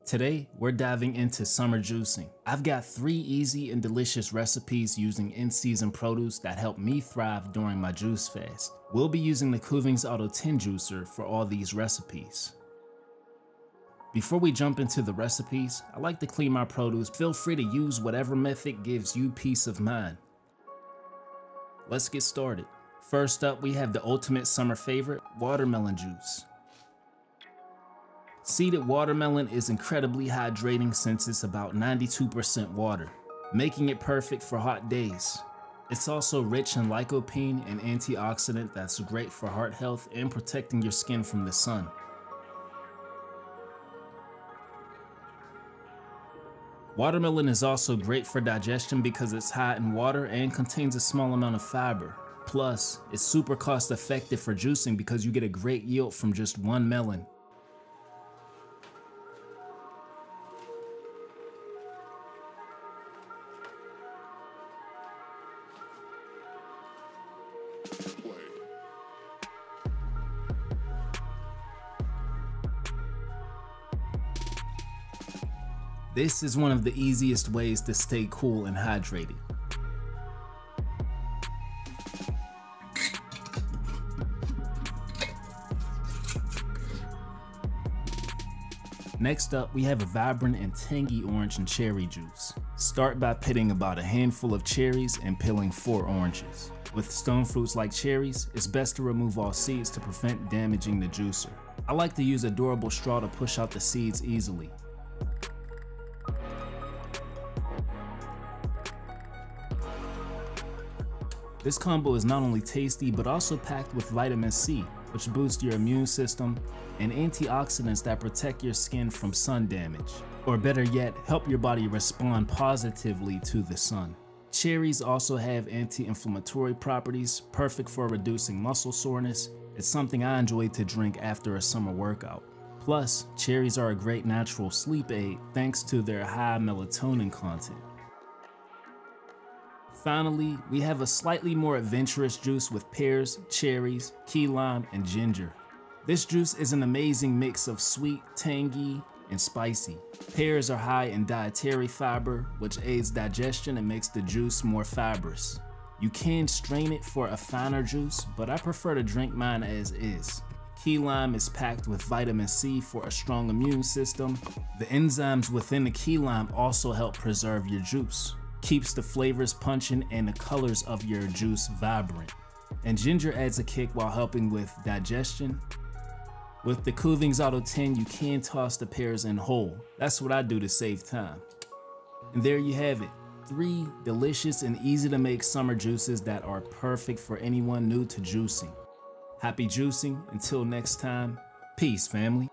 Today, we're diving into summer juicing. I've got 3 easy and delicious recipes using in-season produce that help me thrive during my juice fast. We'll be using the Kuvings AUTO10 juicer for all these recipes. Before we jump into the recipes, I like to clean my produce. Feel free to use whatever method gives you peace of mind. Let's get started. First up, we have the ultimate summer favorite, watermelon juice. Seeded watermelon is incredibly hydrating since it's about 92% water, making it perfect for hot days. It's also rich in lycopene, an antioxidant that's great for heart health and protecting your skin from the sun. Watermelon is also great for digestion because it's high in water and contains a small amount of fiber. Plus, it's super cost effective for juicing because you get a great yield from just one melon. This is one of the easiest ways to stay cool and hydrated. Next up, we have a vibrant and tangy orange and cherry juice. Start by pitting about a handful of cherries and peeling 4 oranges. With stone fruits like cherries, it's best to remove all seeds to prevent damaging the juicer. I like to use a durable straw to push out the seeds easily. This combo is not only tasty, but also packed with vitamin C, which boosts your immune system, and antioxidants that protect your skin from sun damage. Or better yet, help your body respond positively to the sun. Cherries also have anti-inflammatory properties, perfect for reducing muscle soreness. It's something I enjoy to drink after a summer workout. Plus, cherries are a great natural sleep aid thanks to their high melatonin content. Finally, we have a slightly more adventurous juice with pears, cherries, key lime, and ginger. This juice is an amazing mix of sweet, tangy, and spicy. Pears are high in dietary fiber, which aids digestion and makes the juice more fibrous. You can strain it for a finer juice, but I prefer to drink mine as is. Key lime is packed with vitamin C for a strong immune system. The enzymes within the key lime also help preserve your juice. Keeps the flavors punching and the colors of your juice vibrant. And ginger adds a kick while helping with digestion. With the Kuvings AUTO10, you can toss the pears in whole. That's what I do to save time. And there you have it, 3 delicious and easy to make summer juices that are perfect for anyone new to juicing. Happy juicing, until next time, peace family.